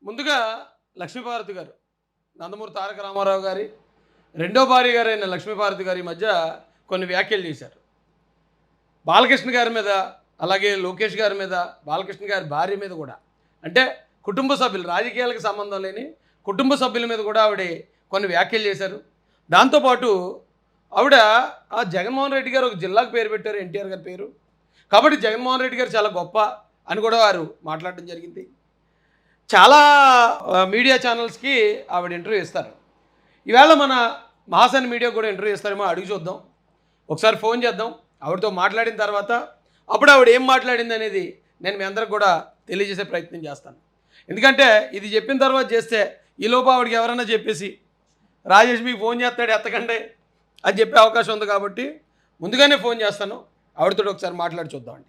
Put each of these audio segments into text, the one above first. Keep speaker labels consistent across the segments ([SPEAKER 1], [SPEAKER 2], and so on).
[SPEAKER 1] ముందుగా లక్ష్మీపార్వతి గారు, నందమూరి తారక రామారావు గారి రెండో భార్య గారైన లక్ష్మీపార్వతి గారి మధ్య కొన్ని వ్యాఖ్యలు చేశారు. బాలకృష్ణ గారి మీద, అలాగే లోకేష్ గారి మీద, బాలకృష్ణ గారి భార్య మీద కూడా, అంటే కుటుంబ సభ్యులు, రాజకీయాలకు సంబంధం లేని కుటుంబ సభ్యుల మీద కూడా ఆవిడ కొన్ని వ్యాఖ్యలు చేశారు. దాంతోపాటు ఆవిడ జగన్మోహన్ రెడ్డి గారు ఒక జిల్లాకు పేరు పెట్టారు, ఎన్టీఆర్ గారి పేరు, కాబట్టి జగన్మోహన్ రెడ్డి గారు చాలా గొప్ప అని కూడా వారు మాట్లాడడం జరిగింది. చాలా మీడియా ఛానల్స్కి ఆవిడ ఇంటర్వ్యూ ఇస్తారు. ఈవేళ మన మహాసన్ మీడియా కూడా ఇంటర్వ్యూ ఇస్తారేమో అడిగి చూద్దాం. ఒకసారి ఫోన్ చేద్దాం, ఆవిడతో మాట్లాడిన తర్వాత అప్పుడు ఆవిడ ఏం మాట్లాడింది అనేది నేను మీ అందరికి కూడా తెలియజేసే ప్రయత్నం చేస్తాను. ఎందుకంటే ఇది చెప్పిన తర్వాత చేస్తే ఈలోపు ఆవిడకి ఎవరైనా చెప్పేసి రాజేష్ మీకు ఫోన్ చేస్తాడు ఎత్తకండి అని చెప్పే అవకాశం ఉంది. కాబట్టి ముందుగానే ఫోన్ చేస్తాను, ఆవిడతో ఒకసారి మాట్లాడి చూద్దామండి.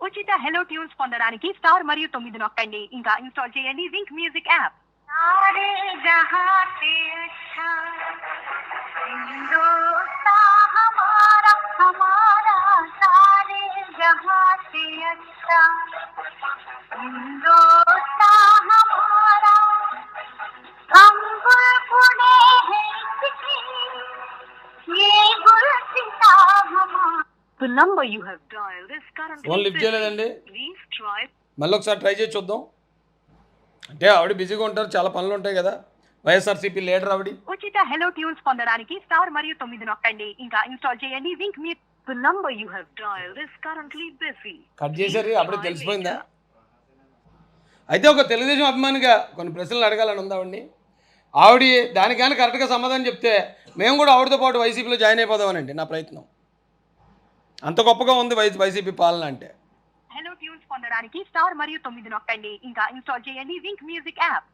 [SPEAKER 2] ఉచిత హెలో ట్యూన్స్ పొందడానికి స్టార్ మరియు 9 నొక్కండి. ఇంకా ఇన్స్టాల్ చేయండి wink music app. The number you have dialed is currently
[SPEAKER 1] phone lift చేయలేదండి.
[SPEAKER 2] Please try.
[SPEAKER 1] మళ్ళీ ఒకసారి ట్రై చేసి చూద్దాం. అంటే ఆవిడ బిజీగా ఉంటారు, చాలా పనులు ఉంటాయి కదా. వైఎస్ఆర్సీపీ లీడర్ ఆవిడ.
[SPEAKER 2] ఉచిత హెలో ట్యూన్స్ పొందడానికి స్టార్ మరియు 9 నొక్కండి. ఇంకా ఇన్స్టాల్ చేయండి wink music. The number you have dialed is currently busy.
[SPEAKER 1] Cut చేశారు, అప్పుడే తెలిసిపోయిందా? అయితే ఒక తెలుగుదేశం అభిమానిగా కొన్ని ప్రశ్నలు అడగాలని ఉంది ఆవిడని. ఆవిడ దానికైనా కరెక్ట్గా సమాధానం చెప్తే మేము కూడా ఆవిడతో పాటు వైసీపీలో జాయిన్ అయిపోదామనండి నా ప్రయత్నం. అంత గొప్పగా ఉంది వైసీపీ పాలన అంటే.
[SPEAKER 2] హెలో ట్యూన్స్ పొందడానికి స్టార్ మరియు 9 నొక్కండి. ఇంకా ఇన్స్టాల్ చేయండి wink music app.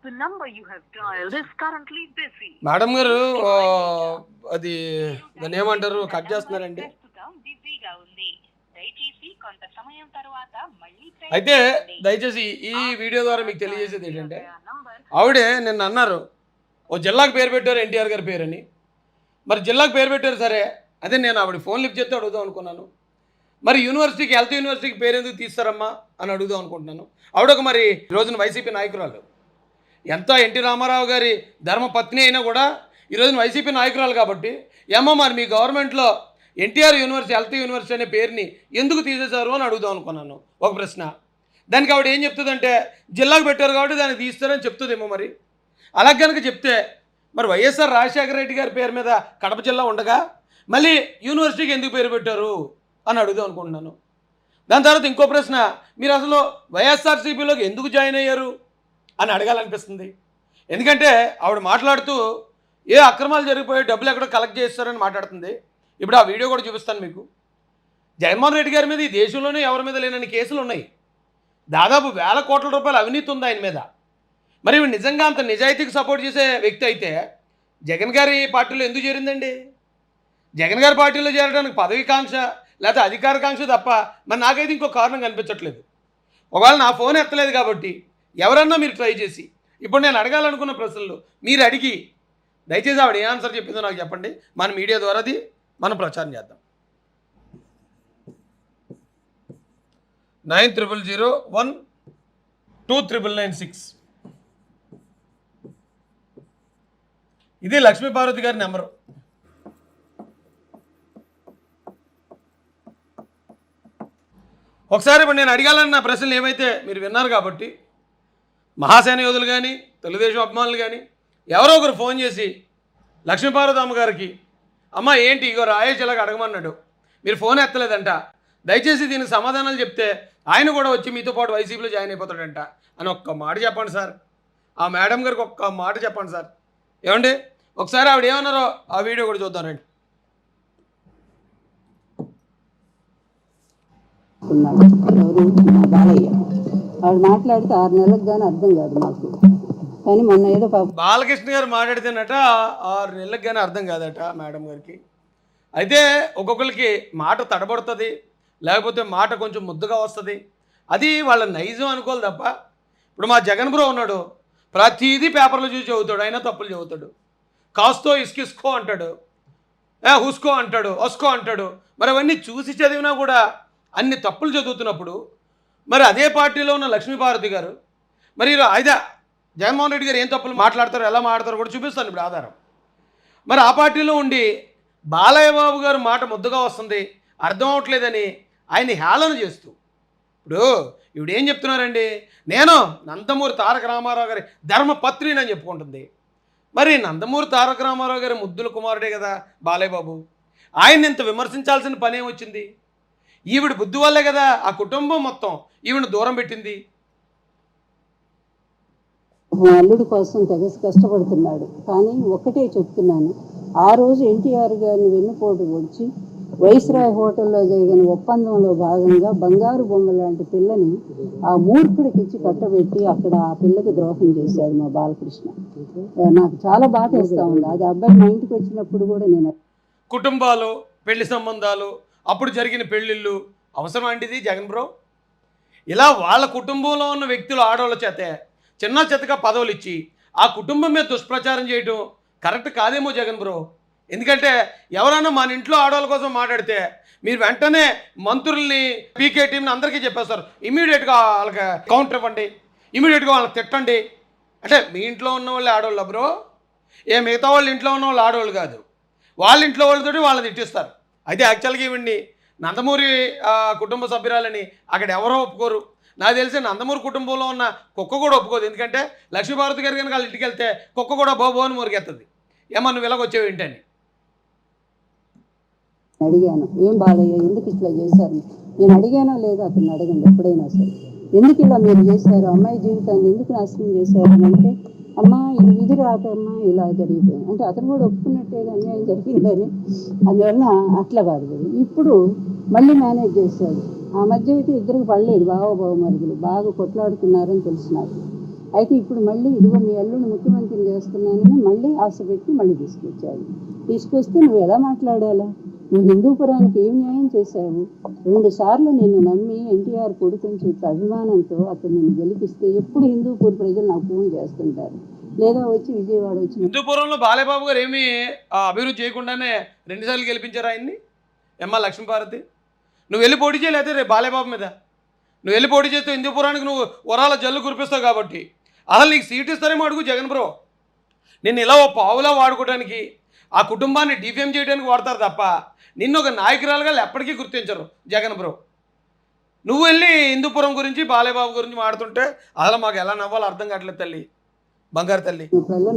[SPEAKER 2] The number you have dialed is currently busy.
[SPEAKER 1] Madam గారు అది దాన్ని ఏమంటారు, కట్ చేస్తున్నారండి.
[SPEAKER 2] బిజీగా ఉంది, దయచేసి కొంత సమయం తర్వాత మళ్ళీ
[SPEAKER 1] అయితే దయచేసి ఈ వీడియో ద్వారా మీకు తెలియజేసేది ఏంటంటే, ఆవిడే నిన్న అన్నారు ఓ జిల్లాకు పేరు పెట్టారు ఎన్టీఆర్ గారి పేరని. మరి జిల్లాకు పేరు పెట్టారు సరే, అదే నేను ఆవిడ ఫోన్ లిఫ్ట్ చేస్తే అడుగుదాం అనుకున్నాను. మరి యూనివర్సిటీకి, హెల్త్ యూనివర్సిటీకి పేరు ఎందుకు తీస్తారమ్మా అని అడుగుదాం అనుకుంటున్నాను. ఆవిడొక మరి ఈరోజున వైసీపీ నాయకురాలు, ఎంతో ఎన్టీ రామారావు గారి ధర్మపత్ని అయినా కూడా ఈరోజున వైసీపీ నాయకురాలు. కాబట్టి ఏమో మరి మీ గవర్నమెంట్లో ఎన్టీఆర్ యూనివర్సిటీ, హెల్త్ యూనివర్సిటీ అనే పేరుని ఎందుకు తీసేశారు అని అడుగుదాం అనుకున్నాను. ఒక ప్రశ్న. దానికి ఆవిడ ఏం చెప్తుందంటే జిల్లాకు పెట్టారు కాబట్టి దాన్ని తీస్తారని చెప్తుందేమో. మరి అలా కనుక చెప్తే మరి వైఎస్ఆర్ రాజశేఖర రెడ్డి గారి పేరు మీద కడప జిల్లా ఉండగా మళ్ళీ యూనివర్సిటీకి ఎందుకు పేరు పెట్టారు అని అడుగుదాం అనుకుంటున్నాను. దాని తర్వాత ఇంకో ప్రశ్న, మీరు అసలు వైఎస్ఆర్సీపీలోకి ఎందుకు జాయిన్ అయ్యారు అని అడగాలనిపిస్తుంది. ఎందుకంటే ఆవిడ మాట్లాడుతూ ఏ అక్రమాలు జరిగిపోయి డబ్బులు ఎక్కడో కలెక్ట్ చేస్తారని మాట్లాడుతుంది. ఇప్పుడు ఆ వీడియో కూడా చూపిస్తాను మీకు. జగన్మోహన్ రెడ్డి గారి మీద ఈ దేశంలోనే ఎవరి మీద లేనన్ని కేసులు ఉన్నాయి. దాదాపు వేల కోట్ల రూపాయల అవినీతి ఉంది ఆయన మీద. మరి నిజంగా అంత నిజాయితీకి సపోర్ట్ చేసే వ్యక్తి అయితే జగన్ గారి పార్టీలో ఎందుకు చేరిందండి? జగన్ గారి పార్టీలో చేరడానికి పదవికాంక్ష లేకపోతే అధికారకాంక్ష తప్ప మరి నాకైతే ఇంకో కారణం కనిపించట్లేదు. ఒకవేళ నా ఫోన్ ఎత్తలేదు కాబట్టి ఎవరన్నా మీరు ట్రై చేసి ఇప్పుడు నేను అడగాలనుకున్న ప్రశ్నలు మీరు అడిగి దయచేసి ఆవిడ ఏ ఆన్సర్ చెప్పిందో నాకు చెప్పండి. మన మీడియా ద్వారా అది మనం ప్రచారం చేద్దాం. 9001299996 ఇది లక్ష్మీపార్వతి గారి నెంబరు. ఒకసారి ఇప్పుడు నేను అడగాలన్న ప్రశ్నలు ఏమైతే మీరు విన్నారు కాబట్టి మహాసేన యోధులు కానీ తెలుగుదేశం అభిమానులు కానీ ఎవరో ఒకరు ఫోన్ చేసి లక్ష్మీపార్వతి అమ్మగారికి, అమ్మ ఏంటి ఇగో రాయేష్ ఇలాగ అడగమన్నాడు, మీరు ఫోన్ ఎత్తలేదంట, దయచేసి దీనికి సమాధానాలు చెప్తే ఆయన కూడా వచ్చి మీతో పాటు వైసీపీలో జాయిన్ అయిపోతాడంట అని ఒక్క మాట చెప్పండి సార్. ఆ మేడం గారికి ఒక్క మాట చెప్పండి సార్. ఏమండి ఒకసారి ఆవిడ ఏమన్నారో ఆ వీడియో కూడా చూద్దాం రండి.
[SPEAKER 3] బాలయ్య వాడు మాట్లాడితే 6 నెలలకు కానీ అర్థం కాదు మాకు. కానీ మొన్న ఏదో
[SPEAKER 1] బాలకృష్ణ గారు మాట్లాడితేనట 6 నెలలకు కానీ అర్థం కాదట మేడం గారికి. అయితే ఒక్కొక్కరికి మాట తడబడుతుంది, లేకపోతే మాట కొంచెం ముద్దుగా వస్తుంది. అది వాళ్ళ నైజం అనుకోవాలి తప్ప. ఇప్పుడు మా జగన్ బ్రో ఉన్నాడు, ప్రతిదీ పేపర్లో చూసి చదువుతాడు, అయినా తప్పులు చదువుతాడు. కాస్తో ఇస్కిస్కో అంటాడు, హుస్కో అంటాడు, ఒస్కో అంటాడు. మరి అవన్నీ చూసి చదివినా కూడా అన్ని తప్పులు చదువుతున్నప్పుడు మరి అదే పార్టీలో ఉన్న లక్ష్మీపార్వతి గారు మరి అయితే జగన్మోహన్ రెడ్డి గారు ఏం తప్పులు మాట్లాడతారో ఎలా మాట్లాడతారో కూడా చూపిస్తాను ఇప్పుడు ఆధారం. మరి ఆ పార్టీలో ఉండి బాలయ్య బాబు గారు మాట ముద్దుగా వస్తుంది అర్థం అవట్లేదని ఆయన్ని హేళన చేస్తూ ఇప్పుడు ఏం చెప్తున్నారండి, నేను నందమూరి తారక రామారావు గారి ధర్మపత్రిని అని చెప్పుకుంటుంది. మరి నందమూరి తారక రామారావు గారి ముద్దుల కుమారుడే కదా బాలయ్య బాబు, ఆయన్ని ఇంత విమర్శించాల్సిన పని ఏమొచ్చింది? ఈవిడ బుద్ధి వల్లే కదా ఆ కుటుంబం మొత్తం ఈవిడ దూరం పెట్టింది.
[SPEAKER 3] మా అల్లుడి కోసం తెగ కష్టపడుతున్నాడు. కానీ ఒక్కటే చెప్తున్నాను, ఆ రోజు ఎన్టీఆర్ గారిని వెన్నుపోటు పొడిచి వైస్రాయ్ హోటల్లో జరిగిన ఒప్పందంలో భాగంగా బంగారు బొమ్మ లాంటి పిల్లని ఆ మూర్ఖుడికి ఇచ్చి కట్టబెట్టి అక్కడ ఆ పిల్లకి ద్రోహం చేశాడు మా బాలకృష్ణ. నాకు చాలా బాధ వేస్తూ ఉంది. అది అబ్బాయి మా ఇంటికి వచ్చినప్పుడు కూడా నేను
[SPEAKER 1] కుటుంబాలు, పెళ్లి సంబంధాలు, అప్పుడు జరిగిన పెళ్ళిళ్ళు అవసరం అంటిది జగన్ బ్రో? ఇలా వాళ్ళ కుటుంబంలో ఉన్న వ్యక్తులు ఆడవాళ్ళ చేతే చిన్న చితక పదవులు ఇచ్చి ఆ కుటుంబం మీద దుష్ప్రచారం చేయడం కరెక్ట్ కాదేమో జగన్ బ్రో. ఎందుకంటే ఎవరైనా మన ఇంట్లో ఆడవాళ్ళ కోసం మాట్లాడితే మీరు వెంటనే మంత్రుల్ని, పీకే టీంని అందరికీ చెప్పేస్తారు, ఇమీడియట్గా వాళ్ళకి కౌంటర్ ఇవ్వండి, ఇమీడియట్గా వాళ్ళకి తిట్టండి. అంటే మీ ఇంట్లో ఉన్న వాళ్ళు ఆడవాళ్ళ బ్రో? మిగతా వాళ్ళ ఇంట్లో ఉన్న వాళ్ళు ఆడవాళ్ళు కాదు, వాళ్ళ ఇంట్లో వాళ్ళతోటి వాళ్ళని తిట్టిస్తారు. అయితే యాక్చువల్గా ఇవ్వండి నందమూరి కుటుంబ సభ్యురాలని అక్కడ ఎవరో ఒప్పుకోరు. నాకు తెలిసి నందమూరి కుటుంబంలో ఉన్న కుక్క కూడా ఒప్పుకోదు. ఎందుకంటే లక్ష్మీపార్వతి గారు కనుక వాళ్ళ ఇంటికి వెళ్తే కుక్క కూడా బోబోని మురిగెత్తది, ఏమన్నా నువ్వు ఇలాగొచ్చేవి ఏంటని.
[SPEAKER 3] అడిగాను, ఏం బాలయ్య ఎందుకు ఇట్లా చేశారు? నేను అడిగానో లేదో అతను అడగండి ఎప్పుడైనా సరే, ఎందుకు ఇలా మీరు చేశారు, అమ్మాయి జీవితాన్ని ఎందుకు నాశనం చేశారు అని అంటే, అమ్మ ఇది రాకమ్మా ఇలా జరిగిపోయింది అంటే అతను కూడా ఒప్పుకున్నట్టేగా అన్యాయం జరిగిందని. అందువల్ల అట్లా కాదు. ఇప్పుడు మళ్ళీ మేనేజ్ చేశాడు. ఆ మధ్య అయితే ఇద్దరికి పడలేదు, బావమరుదులు బాగా కొట్లాడుతున్నారని తెలుసు నాకు. అయితే ఇప్పుడు మళ్ళీ ఇదిగో మీ అల్లుడిని ముఖ్యమంత్రిని చేస్తున్నానని మళ్ళీ ఆశ పెట్టి మళ్ళీ తీసుకొస్తే నువ్వు ఎలా మాట్లాడాలా? నువ్వు హిందూపురానికి ఏం న్యాయం చేశావు? 2 సార్లు నిన్ను నమ్మి ఎన్టీఆర్ కొడుకుని చెప్పి అభిమానంతో అతను నిన్ను గెలిపిస్తే ఎప్పుడు హిందూపూర్ ప్రజలు నాకు ఫోన్ చేస్తుంటారు, లేదా వచ్చి విజయవాడ వచ్చి.
[SPEAKER 1] హిందూపురంలో బాలయ్యబాబు గారు ఏమీ అభివృద్ధి చేయకుండానే 2 సార్లు గెలిపించారు ఆయన్ని. లక్ష్మీపార్వతి నువ్వు వెళ్ళి పోటీ చేయలేదే రేపు బాలయ్యబాబు మీద నువ్వు వెళ్ళి పోటీ చేస్తే హిందూపురానికి నువ్వు వరాల జల్లు కురిపిస్తావు కాబట్టి అసలు నీకు సీట్ ఇస్తారేమో అడుగు జగన్ బ్రో. నిన్ను ఇలా ఓ పావులా వాడుకోవడానికి, ఆ కుటుంబాన్ని డిఫేమ్ చేయడానికి వాడతారు తప్ప నిన్ను ఒక నాయకురాలుగా ఎప్పటికీ గుర్తించరు జగన్ బ్రో. నువ్వు వెళ్ళి హిందూపురం గురించి బాలయ్యబాబు గురించి మాడుతుంటే అసలు మాకు ఎలా నవ్వాలో అర్థం కావట్లేదు తల్లి, బంగారు తల్లి.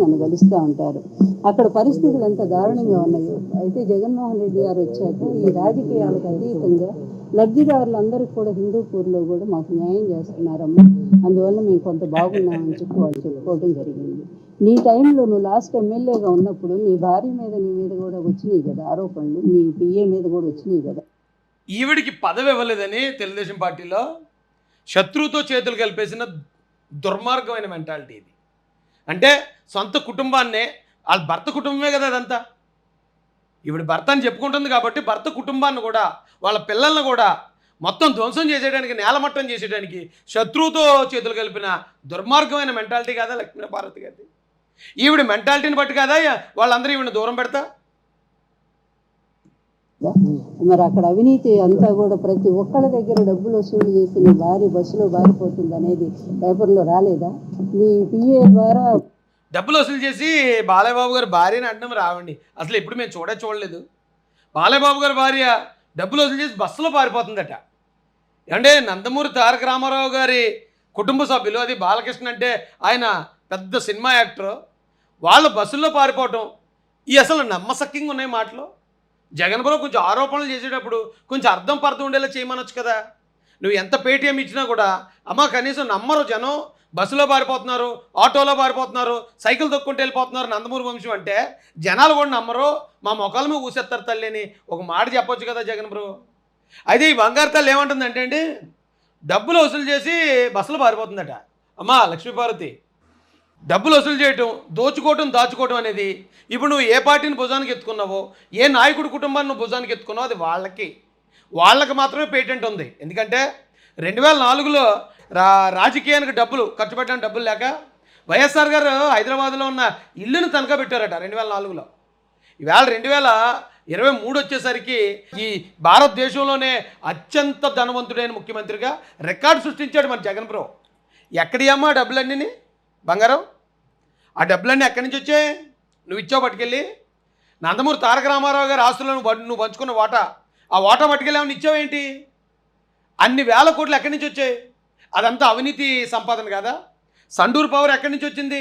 [SPEAKER 3] నన్ను కలుస్తూ ఉంటారు. అక్కడ పరిస్థితులు ఎంత దారుణంగా ఉన్నాయో. అయితే జగన్మోహన్ రెడ్డి గారు వచ్చాక ఈ రాజకీయాలకు అతీతంగా లబ్ధిదారులందరికీ కూడా హిందూపూర్లో కూడా మాకు న్యాయం చేస్తున్నారమ్మా, అందువల్ల మేము కొంత బాగున్నామని చెప్పి వాళ్ళు చెప్పుకోవడం జరిగింది. నీ టైంలో నువ్వు లాస్ట్ ఎమ్మెల్యేగా ఉన్నప్పుడు నీ భార్య మీద నీ మీద కూడా వచ్చినాయి కదా ఆరోపణలు, నీ పిఏ మీద కూడా వచ్చినాయి కదా.
[SPEAKER 1] ఈవిడికి పదవి ఇవ్వలేదని తెలుగుదేశం పార్టీలో శత్రువుతో చేతులు కలిపేసిన దుర్మార్గమైన మెంటాలిటీ ఇది. అంటే సొంత కుటుంబాన్నే, వాళ్ళ భర్త కుటుంబమే కదా అదంతా. ఈవిడ భర్త అని చెప్పుకుంటుంది కాబట్టి భర్త కుటుంబాన్ని కూడా వాళ్ళ పిల్లల్ని కూడా మొత్తం ధ్వంసం చేసేయడానికి, నేలమట్టం చేసేయడానికి శత్రువుతో చేతులు కలిపిన దుర్మార్గమైన మెంటాలిటీ కాదా లక్ష్మీపార్వతి గారిది? ఈవిడ మెంటాలిటీని బట్టి కాదా వాళ్ళందరూ ఈవిడ దూరం పెడతా?
[SPEAKER 3] మరి అక్కడ అవినీతి అంతా కూడా ప్రతి ఒక్కళ్ళ దగ్గర డబ్బులు వసూలు చేసి నీ భార్య బస్సులో బారిపోతుంది అనేది పేపర్లో రాలేదా? నీ పిఏ ద్వారా
[SPEAKER 1] డబ్బులు వసూలు చేసి బాలయ్యబాబు గారి భార్యని అడ్డం రావండి. అసలు ఎప్పుడు మేము చూడలేదు. బాలయ్యబాబు గారి భార్య డబ్బులు వసూలు చేసి బస్సులో పారిపోతుందట. అంటే నందమూరి తారక రామారావు గారి కుటుంబ సభ్యులు, అది బాలకృష్ణ అంటే ఆయన పెద్ద సినిమా యాక్టర్, వాళ్ళ బస్సుల్లో పారిపోవటం ఈ అసలు నమ్మసక్యంగా ఉన్నాయి మాటలు. జగన్ బ్రో కొంచెం ఆరోపణలు చేసేటప్పుడు కొంచెం అర్థం పర్థం ఉండేలా చేయమనొచ్చు కదా. నువ్వు ఎంత పేటీఎం ఇచ్చినా కూడా అమ్మ కనీసం నమ్మరు జనం. బస్సులో పారిపోతున్నారు, ఆటోలో పారిపోతున్నారు, సైకిల్ తొక్కుంటూ వెళ్ళిపోతున్నారు నందమూరి వంశం అంటే జనాలు కూడా నమ్మరు, మా మొక్కల మీద ఊసేస్తారు తల్లి అని ఒక మాట చెప్పొచ్చు కదా జగన్ బ్రో. అయితే ఈ బంగారు తల్లి ఏమంటుందంటే అండి, డబ్బులు వసూలు చేసి బస్సులో పారిపోతుందట. అమ్మా లక్ష్మీపార్వతి, డబ్బులు వసూలు చేయటం, దోచుకోవటం, దాచుకోవటం అనేది ఇప్పుడు నువ్వు ఏ పార్టీని భుజానికి ఎత్తుకున్నావో, ఏ నాయకుడి కుటుంబాన్ని నువ్వు భుజానికి ఎత్తుకున్నావో అది వాళ్ళకి మాత్రమే పేటెంట్ ఉంది. ఎందుకంటే 2004లో రాజకీయానికి డబ్బులు ఖర్చు పెట్టడానికి డబ్బులు లేక వైఎస్ఆర్ గారు హైదరాబాద్లో ఉన్న ఇల్లును తనఖా పెట్టారట 2004లో. ఈవేళ 23 వచ్చేసరికి ఈ భారతదేశంలోనే అత్యంత ధనవంతుడైన ముఖ్యమంత్రిగా రికార్డు సృష్టించాడు మన జగన్ బ్రో. ఎక్కడియమ్మా డబ్బులన్నీ బంగారం? ఆ డబ్బులన్నీ ఎక్కడి నుంచి వచ్చాయి? నువ్వు ఇచ్చావు పట్టుకెళ్ళి. నందమూరి తారక రామారావు గారి ఆస్తులను నువ్వు పంచుకున్న వాటా, ఆ వాటా పట్టుకెళ్ళి ఏమన్నా ఇచ్చావేంటి? అన్ని వేల కోట్లు ఎక్కడి నుంచి వచ్చాయి? అదంతా అవినీతి సంపాదన కదా. సండూర్ పవర్ ఎక్కడి నుంచి వచ్చింది?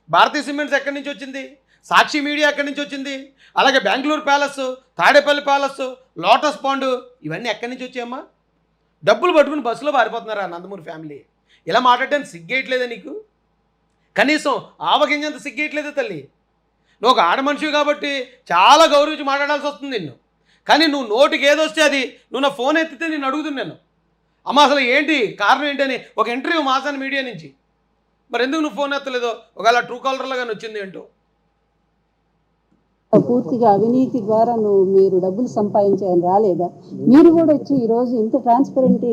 [SPEAKER 1] భారతీయ సిమెంట్స్ ఎక్కడి నుంచి వచ్చింది? సాక్షి మీడియా ఎక్కడి నుంచి వచ్చింది? అలాగే Bengaluru palace, Tadepalli palace, lotus pond ఇవన్నీ ఎక్కడి నుంచి వచ్చాయమ్మా? డబ్బులు పట్టుకుని బస్సులో పారిపోతున్నారా నందమూరి ఫ్యామిలీ? ఇలా మాట్లాడడానికి సిగ్గేయట్లేదా నీకు? కనీసం ఆవగింజంత సిగ్గేయట్లేదా తల్లి? నువ్వు ఒక ఆడ మనిషివి కాబట్టి చాలా గౌరవించి మాట్లాడాల్సి వస్తుంది నిన్ను. కానీ నువ్వు నోటికి ఏదొస్తే అది, నువ్వు నా ఫోన్ ఎత్తితే నేను అడుగుతున్నాను, అమ్మ అసలు ఏంటి కారణం ఏంటని ఒక ఇంటర్వ్యూ మాసాను మీడియా నుంచి. మరి ఎందుకు నువ్వు ఫోన్ ఎత్తలేదో? ఒకవేళ ట్రూ కాలర్లో కానీ వచ్చింది ఏంటో.
[SPEAKER 3] పూర్తిగా అవినీతి ద్వారా మీరు డబ్బులు సంపాదించాలని రాలేదా? మీరు కూడా వచ్చి ఈరోజు ఇంత ట్రాన్స్పరెంట్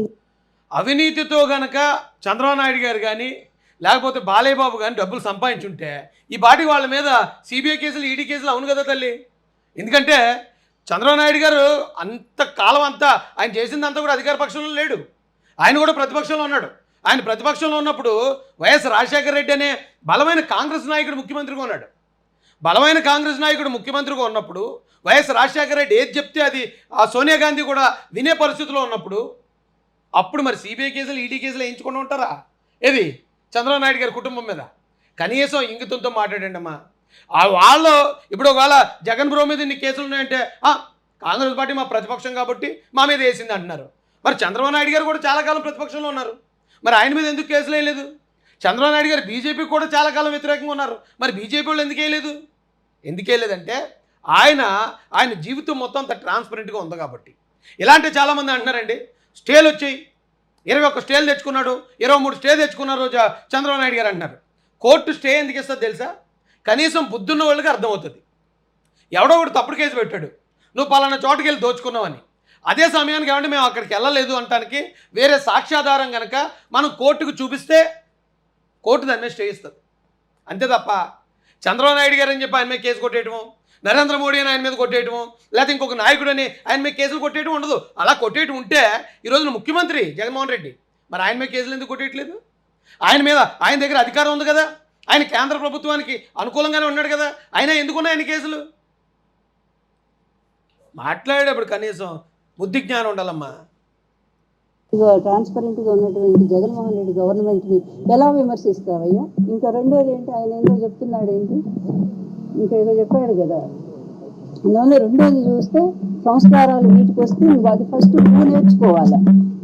[SPEAKER 1] అవినీతితో గనక చంద్రబాబు నాయుడు గారు కానీ లేకపోతే బాలయ్య బాబు కానీ డబ్బులు సంపాదించుంటే ఈ పాటికి వాళ్ళ మీద సిబిఐ కేసులు, ఈడీ కేసులు అవును కదా తల్లి. ఎందుకంటే చంద్రబాబు నాయుడు గారు అంత కాలం అంతా ఆయన చేసిందంతా కూడా అధికార పక్షంలో లేడు, ఆయన కూడా ప్రతిపక్షంలో ఉన్నాడు. ఆయన ప్రతిపక్షంలో ఉన్నప్పుడు వైఎస్ రాజశేఖర రెడ్డి అనే బలమైన కాంగ్రెస్ నాయకుడు ముఖ్యమంత్రిగా ఉన్నాడు. బలమైన కాంగ్రెస్ నాయకుడు ముఖ్యమంత్రిగా ఉన్నప్పుడు వైఎస్ రాజశేఖర రెడ్డి ఏది చెప్తే అది ఆ సోనియా గాంధీ కూడా వినే పరిస్థితిలో ఉన్నప్పుడు అప్పుడు మరి సిబిఐ కేసులు, ఈడీ కేసులు వేయించుకుంటూ ఉంటారా? ఏది చంద్రబాబు నాయుడు గారి కుటుంబం మీద కనీసం ఇంగితంతో మాట్లాడండి అమ్మా. వాళ్ళు ఇప్పుడు ఒకవేళ జగన్ బ్రో మీద ఇన్ని కేసులు ఉన్నాయంటే కాంగ్రెస్ పార్టీ మా ప్రతిపక్షం కాబట్టి మా మీద వేసింది అంటున్నారు. మరి చంద్రబాబు నాయుడు గారు కూడా చాలా కాలం ప్రతిపక్షంలో ఉన్నారు, మరి ఆయన మీద ఎందుకు కేసులు వేయలేదు? చంద్రబాబు నాయుడు గారు బీజేపీకి కూడా చాలా కాలం వ్యతిరేకంగా ఉన్నారు, మరి బీజేపీ వాళ్ళు ఎందుకు వేయలేదు? ఎందుకు వేయలేదంటే ఆయన జీవితం మొత్తం అంత ట్రాన్స్పరెంట్గా ఉంది కాబట్టి. ఇలాంటి చాలామంది అంటున్నారండి, స్టేలు వచ్చాయి, 21 స్టేలు తెచ్చుకున్నాడు, 23 స్టే తెచ్చుకున్నారు చంద్రబాబు నాయుడు గారు అంటున్నారు. కోర్టు స్టే ఎందుకు ఇస్తుంది తెలుసా? కనీసం బుద్ధున్న వాళ్ళకి అర్థమవుతుంది. ఎవడో ఒకటి తప్పుడు కేసు పెట్టాడు, నువ్వు పలానా చోటుకి వెళ్ళి దోచుకున్నావని. అదే సమయానికి ఏమంటే మేము అక్కడికి వెళ్ళలేదు అంటానికి వేరే సాక్ష్యాధారం కనుక మనం కోర్టుకు చూపిస్తే కోర్టు దాని మీద స్టే ఇస్తుంది. అంతే తప్ప చంద్రబాబు నాయుడు గారు అని చెప్పి ఆయన మీద కేసు కొట్టేయటము, నరేంద్ర మోడీ అని ఆయన మీద కొట్టేయటము, లేకపోతే ఇంకొక నాయకుడు అని ఆయన మీద కేసులు కొట్టేయటం ఉండదు. అలా కొట్టేయటం ఉంటే ఈరోజు ముఖ్యమంత్రి జగన్మోహన్ రెడ్డి మరి ఆయన మీద కేసులు ఎందుకు కొట్టేయట్లేదు? ఆయన దగ్గర అధికారం ఉంది కదా, ఆయన కేంద్ర ప్రభుత్వానికి అనుకూలంగానే ఉన్నాడు కదా, ఆయన ఎందుకున్నాయి ఆయన కేసులు? మాట్లాడేటప్పుడు కనీసం బుద్ధి జ్ఞానం ఉండాలమ్మా.
[SPEAKER 3] ట్రాన్స్పరెంట్గా ఉన్నటువంటి జగన్మోహన్ రెడ్డి గవర్నమెంట్ని ఎలా విమర్శిస్తావయ్యా? ఇంకా రెండోది ఏంటి, ఆయన ఏందో చెప్తున్నాడు ఏంటి, ఇంకా ఏదో చెప్పాడు కదా. అందువల్ల రెండోది చూస్తే సంస్కారాలు వీటికి వస్తే నువ్వు అది ఫస్ట్ నువ్వు నేర్చుకోవాలా.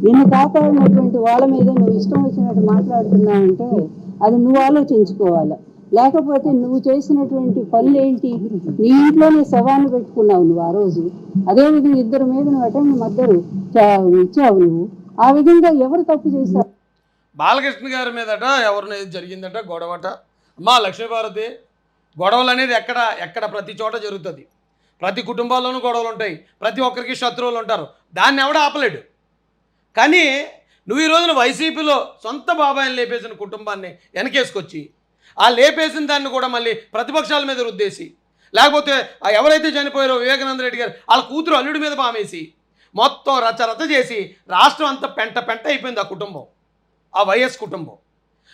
[SPEAKER 3] నిన్ను కాపాడినటువంటి వాళ్ళ మీద నువ్వు ఇష్టం వచ్చినట్టు మాట్లాడుతున్నావంటే అది నువ్వు ఆలోచించుకోవాలా. లేకపోతే నువ్వు చేసినటువంటి పనులు ఏంటి? నీ ఇంట్లోనే శవాన్ని పెట్టుకున్నావు నువ్వు ఆ రోజు. అదేవిధంగా ఇద్దరు మీద నువ్వు అటెండ్ మద్దరు ఇచ్చావు నువ్వు. ఆ విధంగా ఎవరు తప్పు చేశారు?
[SPEAKER 1] బాలకృష్ణ గారి మీదట ఎవరిని జరిగిందట గొడవట. అమ్మా లక్ష్మీభారతి, గొడవలు అనేది ఎక్కడ ప్రతి చోట జరుగుతుంది. ప్రతి కుటుంబాల్లోనూ గొడవలు ఉంటాయి, ప్రతి ఒక్కరికి శత్రువులు ఉంటారు, దాన్ని ఎవడ ఆపలేడు. కానీ నువ్వు ఈ రోజున వైసీపీలో సొంత బాబాయిని లేపేసిన కుటుంబాన్ని వెనకేసుకొచ్చి ఆ లేపేసిన దాన్ని కూడా మళ్ళీ ప్రతిపక్షాల మీద రుద్దేసి, లేకపోతే ఎవరైతే చనిపోయారో వివేకానంద రెడ్డి గారు వాళ్ళ కూతురు అల్లుడి మీద పామేసి మొత్తం రచ్చరచ్చ చేసి రాష్ట్రం అంతా పెంట అయిపోయింది ఆ కుటుంబం, ఆ వైఎస్ కుటుంబం.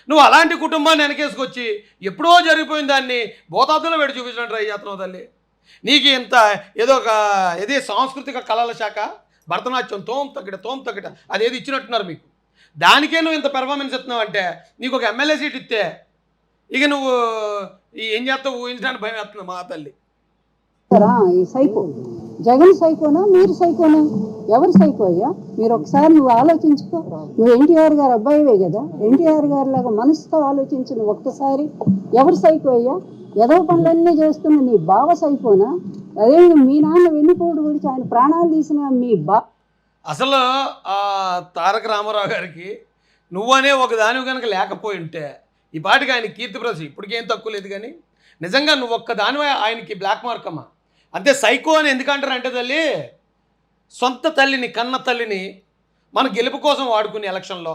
[SPEAKER 1] నువ్వు అలాంటి కుటుంబాన్ని వెనకేసుకొచ్చి ఎప్పుడో జరిగిపోయిన దాన్ని భూతాదులో పెట్టి చూపించినట్టు ట్రై చేస్తున్నావు తల్లి. నీకు ఇంత ఏదో ఒక సాంస్కృతిక కళల శాఖ భరతనాట్యం తోం తగ్గట అదేది ఇచ్చినట్టున్నారు మీకు. దానికే నువ్వు ఇంత పెర్ఫార్మెన్స్ ఇస్తున్నావు అంటే నీకు ఒక ఎమ్మెల్యే సీట్ ఇస్తే ఇక నువ్వు ఏం చేస్తావు ఊహించడానికి భయం వేస్తుంది మా తల్లి.
[SPEAKER 3] ఈ సైకో జగన్ సైకోనా మీరు సైకోనా? ఎవరు సైకో అయ్యా? మీరు ఒకసారి నువ్వు ఆలోచించుకో. నువ్వు ఎన్టీఆర్ గారు అబ్బాయివే కదా, ఎన్టీఆర్ గారి లాగా మనసుతో ఆలోచించు నువ్వు ఒక్కసారి. ఎవరు సైకో అయ్యా? ఏదో పనులన్నీ చేస్తున్న నీ బావ సైకోనా? అదే మీ నాన్న వెన్నుపోటు గురించి ఆయన ప్రాణాలు తీసిన మీ
[SPEAKER 1] అసలు ఆ తారక రామారావు గారికి నువ్వనే ఒక దానివి కనుక లేకపోయి ఉంటే ఈ పాటికి ఆయన కీర్తి ప్రసి ఇప్పటికేం తక్కువ లేదు. కానీ నిజంగా నువ్వు ఒక్క దానివే ఆయనకి బ్లాక్ మార్క్ అమ్మా. అంతే సైకో అని ఎందుకంటారంటే తల్లి, సొంత తల్లిని కన్న తల్లిని మన గెలుపు కోసం వాడుకుని ఎలక్షన్లో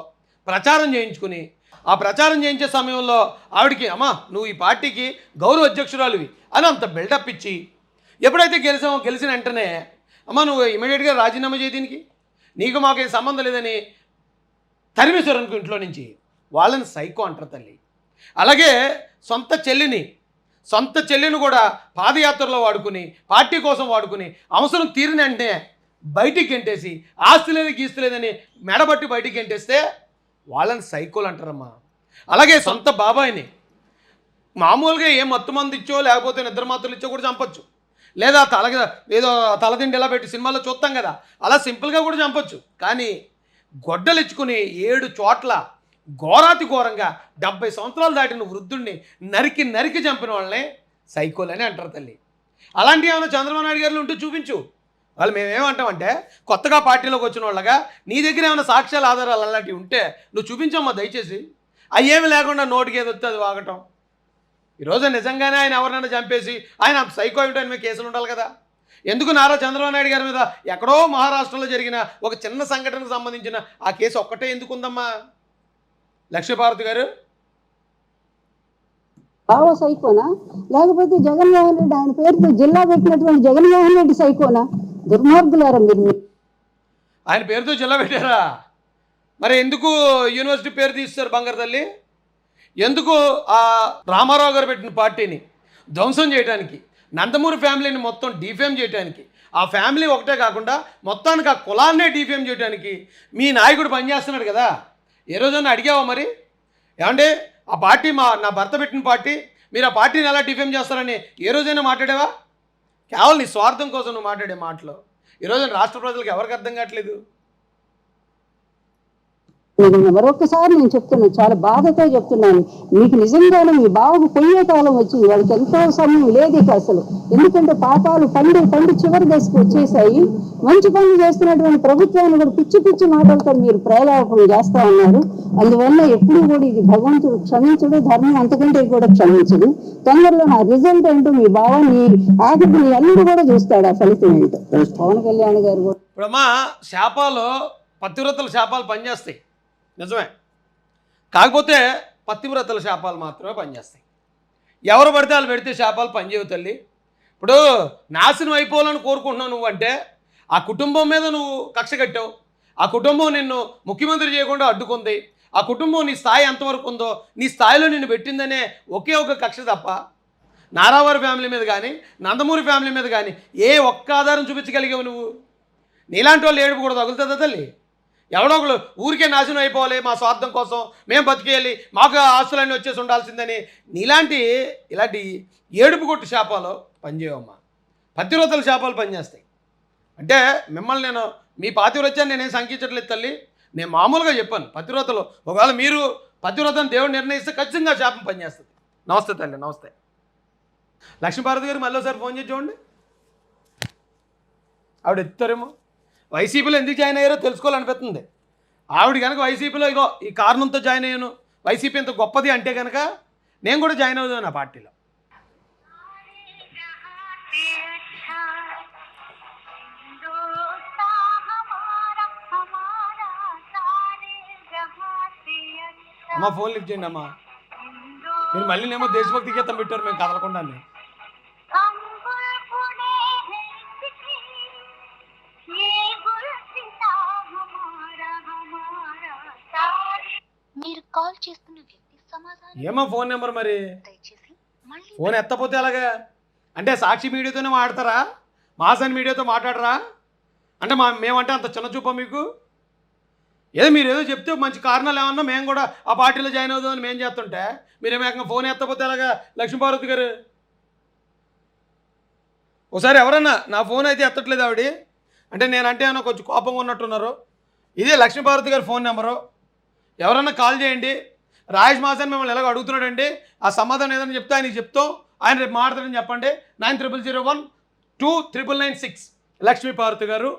[SPEAKER 1] ప్రచారం చేయించుకుని ఆ ప్రచారం చేయించే సమయంలో ఆవిడికి అమ్మా నువ్వు ఈ పార్టీకి గౌరవ అధ్యక్షురాలివి అని అంత బిల్డప్ ఇచ్చి ఎప్పుడైతే గెలిచిన వెంటనే అమ్మ నువ్వు ఇమీడియట్గా రాజీనామా చేయి, దీనికి నీకు మాకు ఏం సంబంధం లేదని తరిమేశారు అనుకో ఇంట్లో నుంచి, వాళ్ళని సైకో అంటారు తల్లి. అలాగే సొంత చెల్లిని కూడా పాదయాత్రలో వాడుకుని, పార్టీ కోసం వాడుకుని, అవసరం తీరిన వెంటనే బయటికి గెంటేసి, ఆస్తి లేదు గీస్తు లేదని మెడబట్టి బయటికి గెంటేస్తే వాళ్ళని సైకోలు అంటారమ్మా. అలాగే సొంత బాబాయిని మామూలుగా ఏ మత్తు మంది ఇచ్చో లేకపోతే నిద్ర మాత్రలు ఇచ్చో కూడా చంపొచ్చు, లేదా ఏదో తలదిండి ఎలా పెట్టి సినిమాల్లో చూస్తాం కదా, అలా సింపుల్గా కూడా చంపొచ్చు. కానీ గొడ్డలు ఇచ్చుకుని 7 చోట్ల ఘోరాతి ఘోరంగా 70 సంవత్సరాలు దాటిన వృద్ధుడిని నరికి చంపిన వాళ్ళని సైకోలని అంటారు తల్లి. అలాంటివి ఏమైనా చంద్రబాబు నాయుడు గారు ఉంటే చూపించు. వాళ్ళు మేమేమంటామంటే కొత్తగా పార్టీలోకి వచ్చిన వాళ్ళగా నీ దగ్గర ఏమైనా సాక్ష్యాలు ఆధారాలు అలాంటివి ఉంటే నువ్వు చూపించమ్మా దయచేసి. అవి ఏమి లేకుండా నోటికి ఏది వస్తే అది వాగటం. ఈరోజు నిజంగానే ఆయన ఎవరినైనా చంపేసి ఆయన సైకో ఏమిటో మీద కేసులు ఉండాలి కదా. ఎందుకు నారా చంద్రబాబు నాయుడు గారి మీద ఎక్కడో మహారాష్ట్రలో జరిగిన ఒక చిన్న సంఘటనకు సంబంధించిన ఆ కేసు ఒక్కటే ఎందుకు ఉందమ్మా లక్ష్మీపార్వతి గారు?
[SPEAKER 3] బావ సైకోనా, లేకపోతే జగన్మోహన్ రెడ్డి ఆయన పేరుతో జిల్లా పెట్టినటువంటి జగన్మోహన్ రెడ్డి సైకోనా? దుర్మార్గులారా మీరు.
[SPEAKER 1] ఆయన పేరుతో జిల్లా పెట్టారా? మరి ఎందుకు యూనివర్సిటీ పేరు తీస్తారు బంగారు తల్లి? ఎందుకు ఆ రామారావు గారు పెట్టిన పార్టీని ధ్వంసం చేయడానికి, నందమూరి ఫ్యామిలీని మొత్తం డిఫేమ్ చేయడానికి, ఆ ఫ్యామిలీ ఒకటే కాకుండా మొత్తానికి ఆ కులాన్నే డిఫేమ్ చేయడానికి మీ నాయకుడు పనిచేస్తున్నాడు కదా. ఏ రోజైనా అడిగావా మరి? ఏమంటే ఆ పార్టీ నా భర్త పెట్టిన పార్టీ, మీరు ఆ పార్టీని ఎలా డిఫేమ్ చేస్తారని ఏ రోజైనా మాట్లాడావా? కేవలం నీ స్వార్థం కోసం నువ్వు మాట్లాడే మాటలు ఈరోజు రాష్ట్ర ప్రజలకు ఎవరికి అర్థం కావట్లేదు.
[SPEAKER 3] మరొకసారి నేను చెప్తున్నాను, చాలా బాధతో చెప్తున్నాను, మీకు నిజంగానే మీ బావకు పోయే కాలం వచ్చింది. వాళ్ళకి ఎంతో సమయం లేదు ఇక అసలు. ఎందుకంటే పాపాలు పండి చివరి దశకు వచ్చేసాయి. మంచి పనులు చేస్తున్నటువంటి ప్రభుత్వాన్ని కూడా పిచ్చి మాటలతో మీరు ప్రేలాపం చేస్తా ఉన్నారు. అందువల్ల ఎప్పుడు కూడా ఇది భగవంతుడు క్షమించడు, ధర్మం అంతకంటే కూడా క్షమించడు. తొందరలో నా రిజల్ట్ ఏంటో మీ బావని ఆఖరికి నీ అల్లుడు కూడా చూస్తాడు ఆ ఫలితం ఏంటో. పవన్ కళ్యాణ్ గారు కూడా
[SPEAKER 1] ఇప్పుడమ్మా శాపాలు, పతివ్రతల శాపాలు పనిచేస్తాయి నిజమే, కాకపోతే పతివ్రతల శాపాలు మాత్రమే పనిచేస్తాయి. ఎవరు పడితే వాళ్ళు పెడితే శాపాలు పనిచేయవు తల్లి. ఇప్పుడు నాశనం అయిపోవాలని కోరుకుంటున్నావు నువ్వు అంటే ఆ కుటుంబం మీద నువ్వు కక్ష కట్టావు, ఆ కుటుంబం నిన్ను ముఖ్యమంత్రి చేయకుండా అడ్డుకుంది, ఆ కుటుంబం నీ స్థాయి ఎంతవరకు ఉందో నీ స్థాయిలో నిన్ను పెట్టిందనే ఒకే ఒక కక్ష తప్ప నారావారి ఫ్యామిలీ మీద కానీ నందమూరి ఫ్యామిలీ మీద కానీ ఏ ఒక్క ఆధారం చూపించగలిగావు నువ్వు? నీలాంటి వాళ్ళు ఏడుపు కూడా తగులుతుందా తల్లి? ఎవడో ఒకళ్ళు ఊరికే నాశనం అయిపోవాలి, మా స్వార్థం కోసం మేము బతికేయాలి, మాకు ఆస్తులన్నీ వచ్చేసి ఉండాల్సిందని ఇలాంటి ఏడుపు కొట్టు శాపాలు పనిచేయవమ్మా. పతివ్రతల శాపాలు పనిచేస్తాయి. అంటే మిమ్మల్ని నేను మీ పాతివ్రత్యాన్ని నేనేం సంకించట్లేదు తల్లి, నేను మామూలుగా చెప్పాను. పతివ్రతలు ఒకవేళ మీరు పతివ్రతను దేవుడు నిర్ణయిస్తే ఖచ్చితంగా శాపం పనిచేస్తుంది. నమస్తే తల్లి, నమస్తే. లక్ష్మీపార్వతి గారు మళ్ళీసారి ఫోన్ చేసి చూడండి, ఆవిడ ఎత్తారేమో. వైసీపీలో ఎందుకు జాయిన్ అయ్యారో తెలుసుకోవాలనిపిస్తుంది. ఆవిడ కనుక వైసీపీలో ఇగో ఈ కారణంతో జాయిన్ అయ్యాను, వైసీపీ ఇంత గొప్పది అంటే కనుక నేను కూడా జాయిన్ అవుతాను ఆ పార్టీలో. అమ్మ ఫోన్ లిఫ్ట్ చేయండి అమ్మా. మీరు మళ్ళీ నేమో దేశభక్తి గీతం పెట్టారు మేము కదలకుండా.
[SPEAKER 4] మీరు కాల్ చేస్తున్న వ్యక్తి సమాధానం
[SPEAKER 1] ఏమో ఫోన్ నెంబర్ మరి ఫోన్ ఎత్తపోతే అలాగా అంటే సాక్షి మీడియాతోనే మాట్లాడతారా, మాసన్ మీడియాతో మాట్లాడరా అంటే మేమంటే అంత చిన్న చూపా మీకు? ఏదో మీరు ఏదో చెప్తే మంచి కారణాలు ఏమన్నా మేము కూడా ఆ పార్టీలో జాయిన్ అవుదామని మేము చేస్తుంటే మీరేమో ఫోన్ ఎత్తపోతే అలాగా లక్ష్మీపార్వతి గారు? ఒకసారి ఎవరన్నా నా ఫోన్ అయితే ఎత్తట్లేదు ఆవిడ అంటే నేనంటే ఏమన్నా కొంచెం కోపంగా ఉన్నట్టున్నారు. ఇదే లక్ష్మీపార్వతి గారి ఫోన్ నెంబరు, ఎవరన్నా కాల్ చేయండి. రాజేష్ మాసన్ మిమ్మల్ని ఎలాగో అడుగుతున్నాడండి, ఆ సమాధానం ఏదైనా చెప్తే ఆయనకి చెప్తాం, ఆయన రేపు మాట్లాడతారని చెప్పండి. 9001299996 లక్ష్మీపార్వతి గారు.